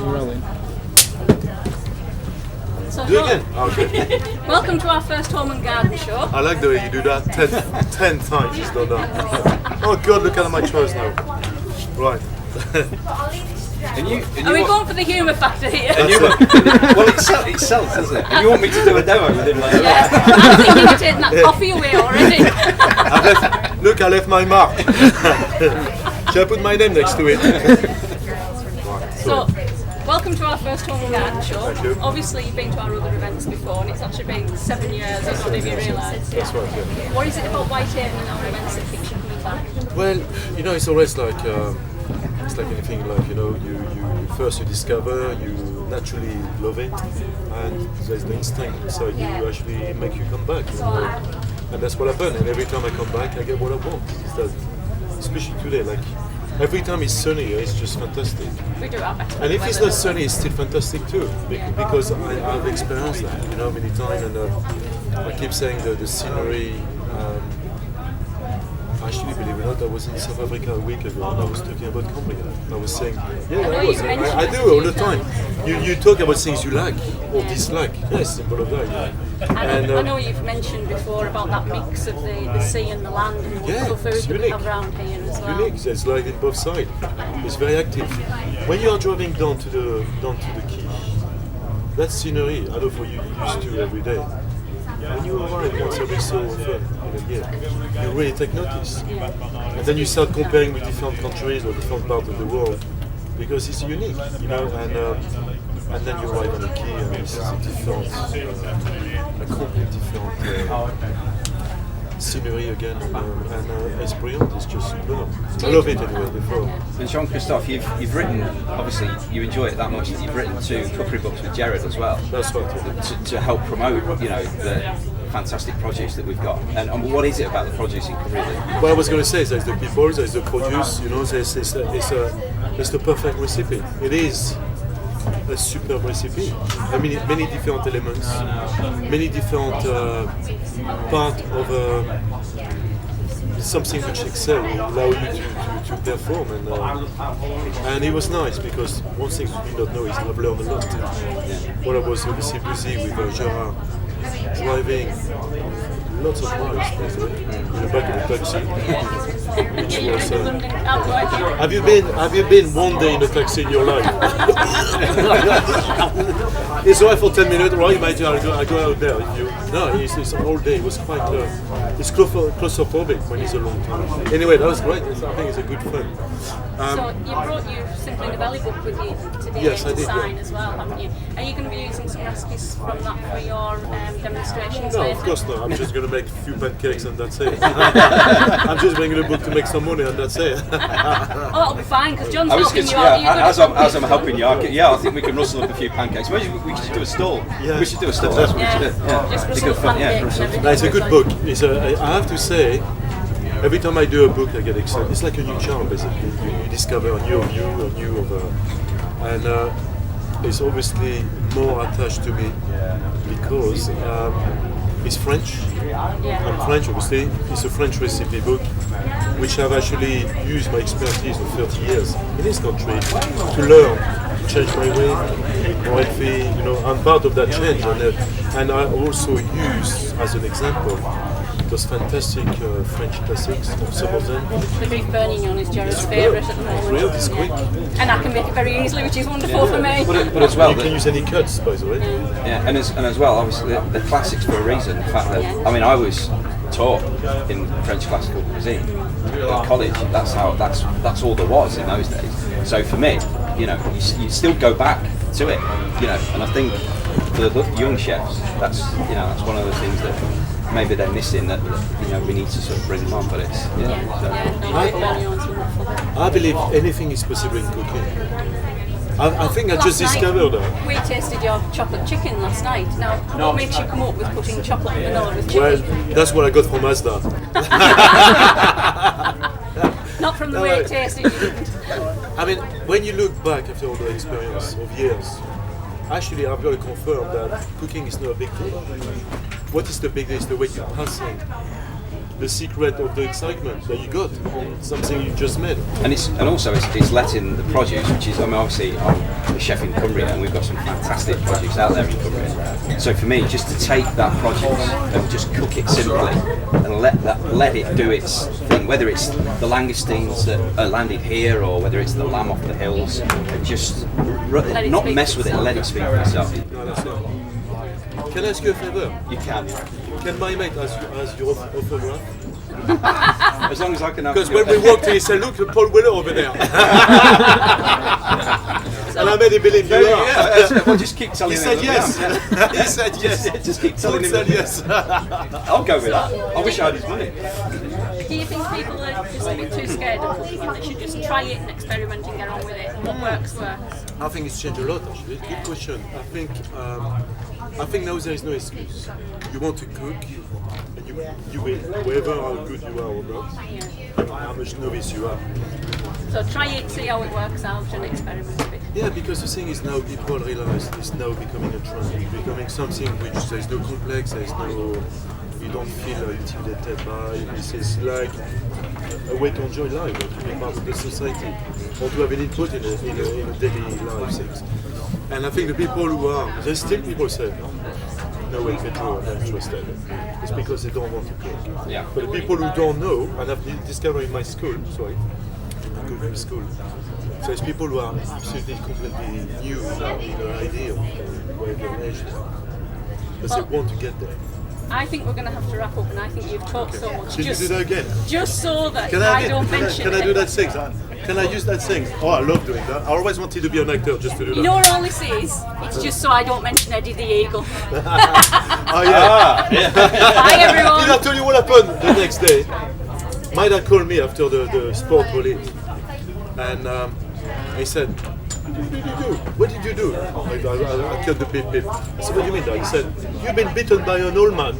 Really? So Do it again. Okay. welcome to our first home and garden show. I like the way you do that 10 times. She's done that. Oh God, look at my choice now. Right. And you Are we going for the humour factor here? well, it sells, doesn't it? And you want me to do a demo with him later? Yeah. I'm thinking you're taking that coffee away already. I left my mark. Shall I put my name next to it? So, welcome to our first home and garden show. Thank you. Obviously, you've been to our other events before, and it's actually been 7 years. I don't know if you realise. That's right. Yeah. What is it about Whitehaven and our events that keeps you coming back? Well, you know, it's always like it's like anything. Like you first you discover, you naturally love it, and there's the instinct. So you actually make you come back. You know? And that's what happened. And every time I come back, I get what I want. It's that, especially today, like. Every time it's sunny, it's just fantastic. We do our best. And if it's not sunny, it's still fantastic too, because I've experienced that, you know, many times. And I keep saying that the scenery. Actually, believe it or not, I was in South Africa a week ago, and I was talking about Cambria. I was saying, I do all the time. You talk about things you like or dislike. Yes, simple as that. And I know you've mentioned before about that mix of the sea and the land and the wonderful food that we have around here as well. Unique. There's life in both sides. It's very active. When you are driving down to the quay, that scenery, I don't know what you used to every day. When you arrive once every so often in a year, you really take notice. And then you start comparing with different countries or different parts of the world, because it's unique, you know. And then you arrive on the quay, and it's a different, a completely different scenery again, and it's brilliant. It's just superb. I love it anyway. Before. And Jean Christophe, you've written, obviously you enjoy it that much that you've written 2 cookery books with Jared as well. That's right. To help promote, you know, the fantastic produce that we've got. And what is it about the produce in Korea? What I was going to say is there's the people, there's the produce. You know, it's the perfect recipe. It is a superb recipe. I mean, many different elements, many different part of something which excel, allow you to perform, and it was nice because one thing we did not know is I've learned a lot. When I was obviously busy with Gerard, driving lots of miles, by the way, in the back of the taxi, which was. Have you been one day in a taxi in your life? It's right for 10 minutes, right? I go out there. It's all day. It was quite. It's claustrophobic when it's a long time. Anyway, that was great. I think it's a good fun. So you brought your Simply Novelli book with you today to sign as well, haven't you? Are you going to be using some recipes from that for your demonstrations? No, of course not. I'm just going to make a few pancakes and that's it. I'm just bringing a book to make some money and that's it. Oh, that'll be fine because John's helping you out. As I'm helping you, I think we can rustle up a few pancakes. Maybe we should do a stall. Yeah. We should do a stall. That's what we should do. Just rustle up pancakes and everything. No, it's a good book. I have to say, every time I do a book, I get excited. It's like a new charm, basically. You discover a new view, and it's obviously more attached to me because it's French. I'm French, obviously. It's a French recipe book, which I've actually used my expertise of 30 years in this country to learn, to change my way, more healthy. You know, I'm part of that change, and I also use as an example those fantastic French classics, some of them. The beef bourguignon is Jared's favourite at the moment. It's real, it's quick. And I can make it very easily, which is wonderful for me. But as well, you can use any cuts, by the way. Yeah, and as well, obviously the classics for a reason. The fact that I was taught in French classical cuisine at college. That's all there was in those days. So for me, you know, you still go back to it, you know, and I think for the young chefs, that's one of the things that maybe they're missing that we need to sort of bring them on, but it's I believe anything is possible in cooking. I think I just discovered that. We tasted your chocolate chicken last night. Now, what makes you come up with putting chocolate and vanilla with chicken? Well, that's what I got from Asda. Not from the way it tasted, you didn't. I mean, when you look back after all the experience of years, actually I've got to confirm that cooking is not a big deal. What is the big deal is the way you pass in the secret of the excitement that you got on something you just made. And also it's letting the produce, which is, I mean, obviously I'm the chef in Cumbria and we've got some fantastic produce out there in Cumbria. So for me, just to take that produce and just cook it simply and let it do its thing, whether it's the langoustines that are landed here or whether it's the lamb off the hills, and just not mess with it and let it speak for itself. No, that's it. Can I ask you a favor? You can. Can my mate has your autograph? As long as I can have. Because when we walked in, he said, "Look, Paul Weller over there." And I made him believe you are. Well, just keep telling He him. said yes. He said yes. Just keep telling him. Paul said yes. I'll go with that. I wish I had his money. Do you think people are just a bit too scared of cooking and they should just try it and experiment and get on with it? What works? I think it's changed a lot, actually. Good question. I think now there is no excuse. You want to cook, and you will, whether how good you are or not, how much novice you are. So try it, see how it works out, and experiment a bit. Yeah, because the thing is now people realize it's now becoming a trend. It's becoming something which there is no complex, there is no. You don't feel intimidated by. This is like a way to enjoy life, or to be part of the society, or to have an input in a daily life things. And I think the people who are, there's still people say, no way, Pedro, I'm not interested. It's because they don't want to cook. Yeah. But the people who don't know, and I've discovered in my school, I go to school, so it's people who are absolutely completely new in their idea of where their age is. But they want to get there. I think we're going to have to wrap up, and I think you've talked so much. Can you do that again? Just so that Can I don't mention it. Can I do that thing? Can I use that thing? Oh, I love doing that. I always wanted to be an actor just to do that. You know what all this is? It's just so I don't mention Eddie the Eagle. Oh yeah. Bye everyone. Did I tell you what happened the next day? My dad called me after the sport volley, and he said, "What did you do?" I killed the beep beep. I said, "What do you mean, Dad?" He said, "You've been bitten by an old man."